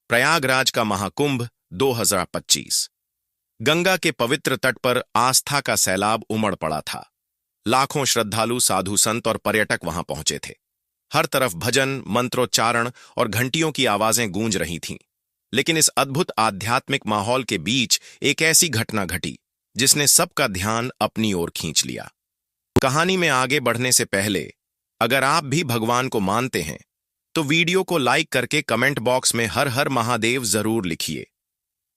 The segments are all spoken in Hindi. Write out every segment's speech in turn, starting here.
प्रयागराज का महाकुंभ 2025। गंगा के पवित्र तट पर आस्था का सैलाब उमड़ पड़ा था। लाखों श्रद्धालु, साधु संत और पर्यटक वहां पहुंचे थे। हर तरफ भजन, मंत्रोच्चारण और घंटियों की आवाजें गूंज रही थीं। लेकिन इस अद्भुत आध्यात्मिक माहौल के बीच एक ऐसी घटना घटी जिसने सबका ध्यान अपनी ओर खींच लिया। कहानी में आगे बढ़ने से पहले, अगर आप भी भगवान को मानते हैं तो वीडियो को लाइक करके कमेंट बॉक्स में हर हर महादेव जरूर लिखिए।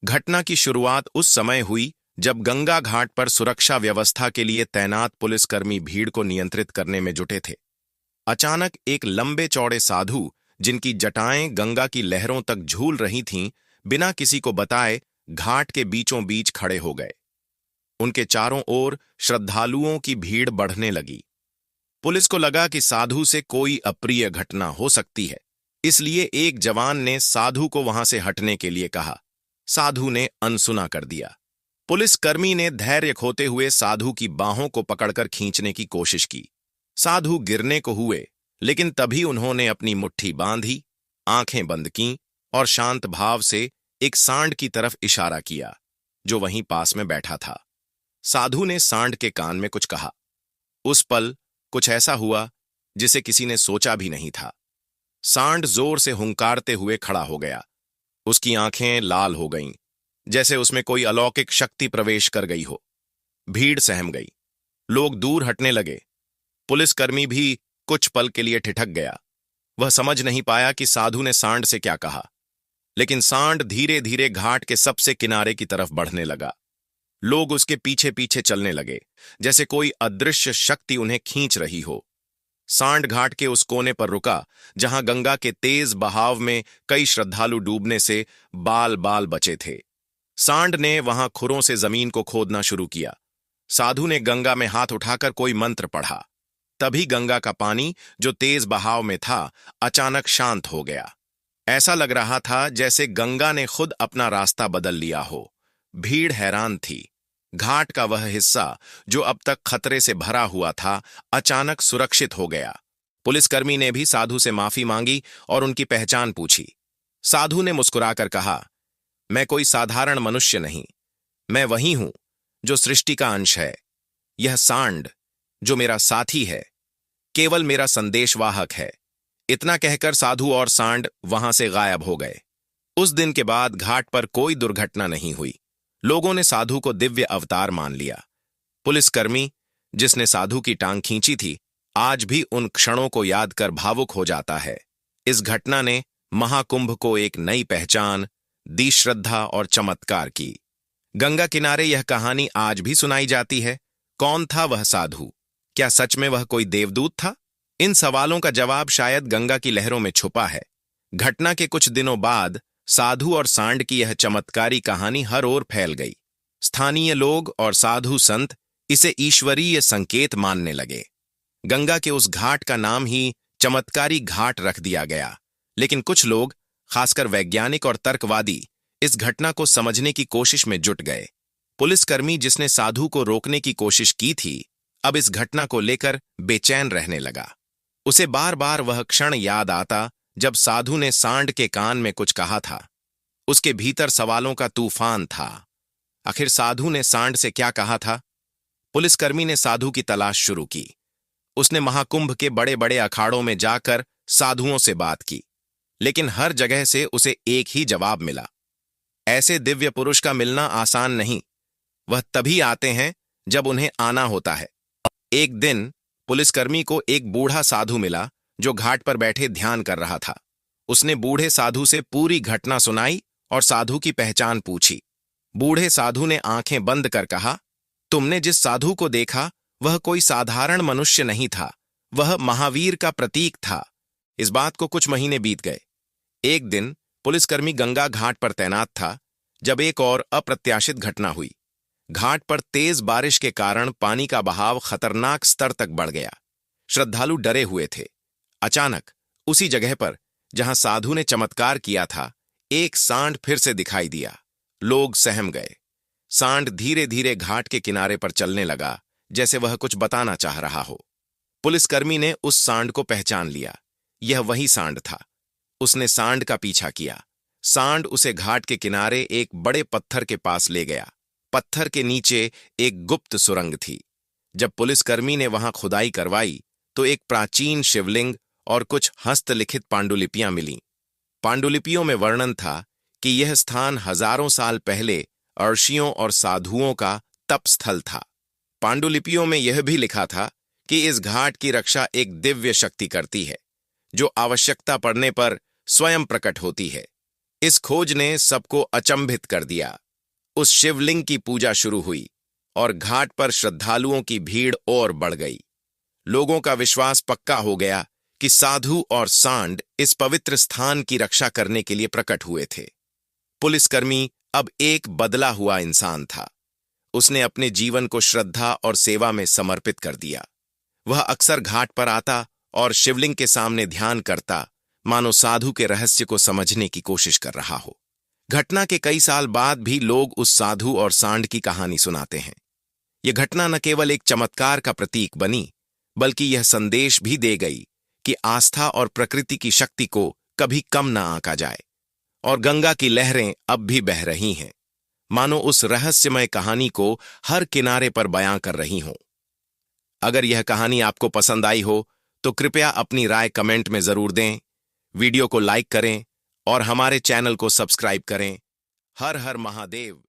घटना की शुरुआत उस समय हुई जब गंगा घाट पर सुरक्षा व्यवस्था के लिए तैनात पुलिसकर्मी भीड़ को नियंत्रित करने में जुटे थे। अचानक एक लंबे चौड़े साधु, जिनकी जटाएं गंगा की लहरों तक झूल रही थीं, बिना किसी को बताए घाट के बीचों बीच खड़े हो गए। उनके चारों ओर श्रद्धालुओं की भीड़ बढ़ने लगी। पुलिस को लगा कि साधु से कोई अप्रिय घटना हो सकती है, इसलिए एक जवान ने साधु को वहां से हटने के लिए कहा। साधु ने अनसुना कर दिया। पुलिसकर्मी ने धैर्य खोते हुए साधु की बाहों को पकड़कर खींचने की कोशिश की। साधु गिरने को हुए, लेकिन तभी उन्होंने अपनी मुट्ठी बांधी, आंखें बंद कीं और शांत भाव से एक सांड की तरफ इशारा किया जो वहीं पास में बैठा था। साधु ने सांड के कान में कुछ कहा। उस पल कुछ ऐसा हुआ जिसे किसी ने सोचा भी नहीं था। सांड जोर से हुंकारते हुए खड़ा हो गया। उसकी आंखें लाल हो गईं, जैसे उसमें कोई अलौकिक शक्ति प्रवेश कर गई हो। भीड़ सहम गई। लोग दूर हटने लगे। पुलिसकर्मी भी कुछ पल के लिए ठिठक गया। वह समझ नहीं पाया कि साधु ने सांड से क्या कहा। लेकिन सांड धीरे धीरे घाट के सबसे किनारे की तरफ बढ़ने लगा। लोग उसके पीछे पीछे चलने लगे, जैसे कोई अदृश्य शक्ति उन्हें खींच रही हो। सांड घाट के उस कोने पर रुका जहां गंगा के तेज बहाव में कई श्रद्धालु डूबने से बाल बाल बचे थे। सांड ने वहां खुरों से जमीन को खोदना शुरू किया। साधु ने गंगा में हाथ उठाकर कोई मंत्र पढ़ा। तभी गंगा का पानी, जो तेज बहाव में था, अचानक शांत हो गया। ऐसा लग रहा था जैसे गंगा ने खुद अपना रास्ता बदल लिया हो। भीड़ हैरान थी। घाट का वह हिस्सा जो अब तक खतरे से भरा हुआ था, अचानक सुरक्षित हो गया। पुलिसकर्मी ने भी साधु से माफी मांगी और उनकी पहचान पूछी। साधु ने मुस्कुराकर कहा, मैं कोई साधारण मनुष्य नहीं, मैं वही हूं जो सृष्टि का अंश है। यह सांड, जो मेरा साथी है, केवल मेरा संदेशवाहक है। इतना कहकर साधु और सांड वहां से गायब हो गए। उस दिन के बाद घाट पर कोई दुर्घटना नहीं हुई। लोगों ने साधु को दिव्य अवतार मान लिया। पुलिसकर्मी, जिसने साधु की टांग खींची थी, आज भी उन क्षणों को याद कर भावुक हो जाता है। इस घटना ने महाकुंभ को एक नई पहचान दी, श्रद्धा और चमत्कार की। गंगा किनारे यह कहानी आज भी सुनाई जाती है। कौन था वह साधु? क्या सच में वह कोई देवदूत था? इन सवालों का जवाब शायद गंगा की लहरों में छुपा है। घटना के कुछ दिनों बाद साधु और सांड की यह चमत्कारी कहानी हर ओर फैल गई। स्थानीय लोग और साधु संत इसे ईश्वरीय संकेत मानने लगे। गंगा के उस घाट का नाम ही चमत्कारी घाट रख दिया गया। लेकिन कुछ लोग, खासकर वैज्ञानिक और तर्कवादी, इस घटना को समझने की कोशिश में जुट गए। पुलिसकर्मी, जिसने साधु को रोकने की कोशिश की थी, अब इस घटना को लेकर बेचैन रहने लगा। उसे बार बार वह क्षण याद आता जब साधु ने सांड के कान में कुछ कहा था। उसके भीतर सवालों का तूफान था। आखिर साधु ने सांड से क्या कहा था? पुलिसकर्मी ने साधु की तलाश शुरू की। उसने महाकुंभ के बड़े बड़े अखाड़ों में जाकर साधुओं से बात की, लेकिन हर जगह से उसे एक ही जवाब मिला। ऐसे दिव्य पुरुष का मिलना आसान नहीं। वह तभी आते हैं जब उन्हें आना होता है। एक दिन पुलिसकर्मी को एक बूढ़ा साधु मिला जो घाट पर बैठे ध्यान कर रहा था। उसने बूढ़े साधु से पूरी घटना सुनाई और साधु की पहचान पूछी। बूढ़े साधु ने आंखें बंद कर कहा, तुमने जिस साधु को देखा वह कोई साधारण मनुष्य नहीं था, वह महावीर का प्रतीक था। इस बात को कुछ महीने बीत गए। एक दिन पुलिसकर्मी गंगा घाट पर तैनात था जब एक और अप्रत्याशित घटना हुई। घाट पर तेज बारिश के कारण पानी का बहाव खतरनाक स्तर तक बढ़ गया। श्रद्धालु डरे हुए थे। अचानक उसी जगह पर जहां साधु ने चमत्कार किया था, एक सांड फिर से दिखाई दिया। लोग सहम गए। सांड धीरे धीरे घाट के किनारे पर चलने लगा, जैसे वह कुछ बताना चाह रहा हो। पुलिसकर्मी ने उस सांड को पहचान लिया। यह वही सांड था। उसने सांड का पीछा किया। सांड उसे घाट के किनारे एक बड़े पत्थर के पास ले गया। पत्थर के नीचे एक गुप्त सुरंग थी। जब पुलिसकर्मी ने वहां खुदाई करवाई तो एक प्राचीन शिवलिंग और कुछ हस्तलिखित पांडुलिपियां मिलीं। पांडुलिपियों में वर्णन था कि यह स्थान हजारों साल पहले अर्षियों और साधुओं का तप स्थल था। पांडुलिपियों में यह भी लिखा था कि इस घाट की रक्षा एक दिव्य शक्ति करती है, जो आवश्यकता पड़ने पर स्वयं प्रकट होती है। इस खोज ने सबको अचंभित कर दिया। उस शिवलिंग की पूजा शुरू हुई और घाट पर श्रद्धालुओं की भीड़ और बढ़ गई। लोगों का विश्वास पक्का हो गया कि साधु और सांड इस पवित्र स्थान की रक्षा करने के लिए प्रकट हुए थे। पुलिसकर्मी अब एक बदला हुआ इंसान था। उसने अपने जीवन को श्रद्धा और सेवा में समर्पित कर दिया। वह अक्सर घाट पर आता और शिवलिंग के सामने ध्यान करता, मानो साधु के रहस्य को समझने की कोशिश कर रहा हो। घटना के कई साल बाद भी लोग उस साधु और सांड की कहानी सुनाते हैं। यह घटना न केवल एक चमत्कार का प्रतीक बनी, बल्कि यह संदेश भी दे गई कि आस्था और प्रकृति की शक्ति को कभी कम न आंका जाए। और गंगा की लहरें अब भी बह रही हैं, मानो उस रहस्यमय कहानी को हर किनारे पर बयां कर रही हों। अगर यह कहानी आपको पसंद आई हो तो कृपया अपनी राय कमेंट में जरूर दें, वीडियो को लाइक करें और हमारे चैनल को सब्सक्राइब करें। हर हर महादेव।